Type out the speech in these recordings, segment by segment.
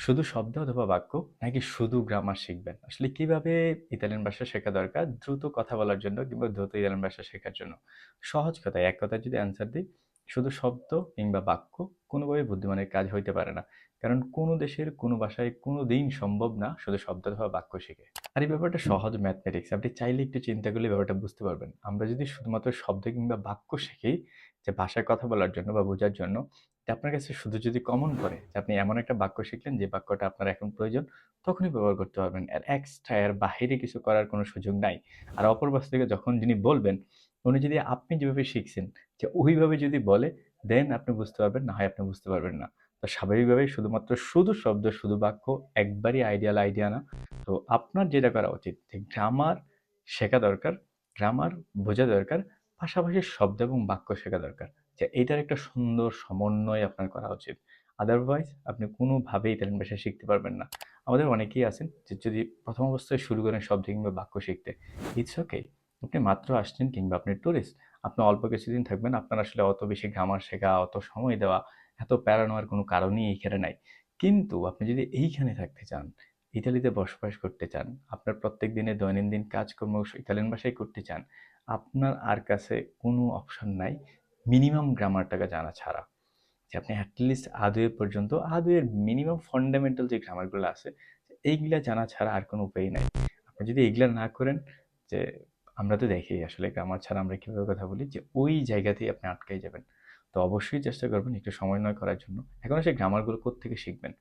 শুধু শব্দ অথবা বাক্য নাকি শুধু গ্রামার শিখবেন? আসলে কিভাবে ইতালিয়ান ভাষা শেখা দরকার দ্রুত কথা বলার জন্য কিংবা দ্রুত ইতালিয়ান ভাষা শেখার জন্য? সহজ কথায়, এক কথায় যদি অ্যান্সার দিই, শুধু শব্দ কিংবা বাক্য কোনোভাবেই বুদ্ধিমানের কাজ হইতে পারে না। কারণ কোনো দেশের কোনো ভাষায় কোনোদিন সম্ভব না শুধু শব্দ অথবা বাক্য শিখে। আর এই ব্যাপারটা সহজ ম্যাথমেটিক্স। আপনি চাইলে একটু চিন্তা করলে ব্যাপারটা বুঝতে পারবেন। আমরা যদি শুধুমাত্র শব্দ কিংবা বাক্য শিখি যে ভাষায় কথা বলার জন্য বা বোঝার জন্য, যে আপনার কাছে শুধু যদি কমন পড়ে যে আপনি এমন একটা বাক্য শিখলেন যে বাক্যটা আপনার এখন প্রয়োজন, তখনই ব্যবহার করতে পারবেন। আর এক্সট্রা এর বাহিরে কিছু করার কোনো সুযোগ নাই। আর অপর পাশ থেকে যখন যিনি বলবেন, উনি যদি আপনি যেভাবে শিখছেন যে ওইভাবে যদি বলে, দেন আপনি বুঝতে পারবেন, না হয় আপনি বুঝতে পারবেন না। তো স্বাভাবিকভাবেই শুধুমাত্র শুধু শব্দ, শুধু বাক্য একবারই আইডিয়াল আইডিয়া না। তো আপনার যেটা করা উচিত যে গ্রামার শেখা দরকার, গ্রামার বোঝা দরকার, পাশাপাশি শব্দ এবং বাক্য শেখা দরকার। যে এইটার একটা সুন্দর সমন্বয় আপনার করা উচিত। আদারওয়াইজ আপনি কোনোভাবেই ইতালিয়ান ভাষা শিখতে পারবেন না। আমাদের অনেকেই আছেন যে যদি প্রথম অবস্থায় শুরু করেন শব্দ কিংবা বাক্য শিখতে, ইটস ওকে। আপনি মাত্র আসছেন কিংবা আপনি টুরিস্ট। আপনি অল্প কিছুদিন থাকবেন। আপনার আসলে অত বেশি গ্রামার শেখা, অত সময় দেওয়া, এত প্যারা নেওয়ার কোনো কারণই এইখানে নাই। কিন্তু আপনি যদি এইখানে থাকতে চান, ইতালিতে বসবাস করতে চান, আপনার প্রত্যেক দিনের দৈনন্দিন কাজকর্ম ইতালিয়ান ভাষায় করতে চান, আপনার আর কাছে কোনো অপশন নাই মিনিমাম গ্রামারটাকে জানা ছাড়া। যে আপনি অ্যাটলিস্ট আদৌ পর্যন্ত আদৌয়ের মিনিমাম ফান্ডামেন্টাল যে গ্রামারগুলো আছে, এইগুলা জানা ছাড়া আর কোনো উপায় নাই। আপনি যদি এগুলা না করেন, যে আমরা তো দেখি আসলে গ্রামার ছাড়া আমরা কীভাবে কথা বলি, যে ওই জায়গাতেই আপনি আটকাই যাবেন। তো অবশ্যই চেষ্টা করবেন একটু সমন্বয় করার জন্য। এখন সেই গ্রামারগুলো কোত্থেকে শিখবেন?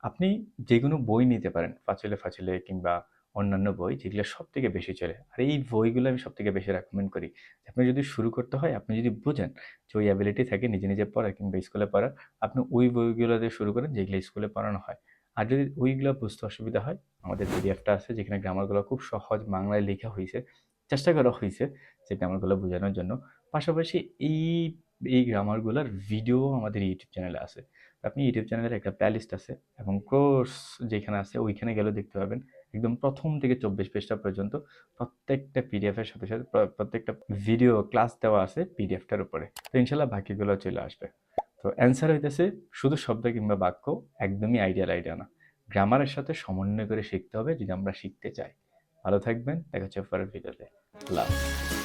আপনি যেকোনো বই নিতে পারেন, ফাজিলে ফাজিলে কিংবা অন্যান্য বই যেগুলো সবথেকে বেশি চলে। আর এই বইগুলো আমি সবথেকে বেশি রেকমেন্ড করি। আপনি যদি শুরু করতে হয়, আপনি যদি বোঝেন যে ওই অ্যাবিলিটি থাকে নিজে, নিজে পড়ার কিংবা স্কুলে পড়ার, আপনি ওই বইগুলো দিয়ে শুরু করেন যেগুলো স্কুলে পড়ানো হয়। আর যদি ওইগুলো বুঝতে অসুবিধা হয়, আমাদের পিডিএফটা আছে যেখানে গ্রামারগুলো খুব সহজ বাংলায় লেখা হইছে। চেষ্টা করা হইছে যে গ্রামারগুলো বোঝানোর জন্য। পাশাপাশি এই, এই গ্রামারগুলার ভিডিও আমাদের ইউটিউব চ্যানেলে আছে। আপনি ইউটিউব চ্যানেলের একটা প্লেলিস্ট আছে এবং কোর্স যেখানে আছে ওইখানে গেলেও দেখতে পাবেন। একদম প্রথম থেকে ২৪ পৃষ্ঠা পর্যন্ত প্রত্যেকটা পিডিএফ এর সাথে, সাথে প্রত্যেকটা ভিডিও ক্লাস দেওয়া আছে পিডিএফটার উপরে। তো ইনশাআল্লাহ বাকিগুলো চলে আসবে। তো অ্যান্সার হইতেছে শুধু শব্দ কিংবা বাক্য একদমই আইডিয়াল আইডিয়া না। গ্রামারের সাথে সমন্বয় করে শিখতে হবে যদি আমরা শিখতে চাই। ভালো থাকবেন। দেখা হচ্ছে পরের ভিডিওতে। আল্লাহ হাফেজ।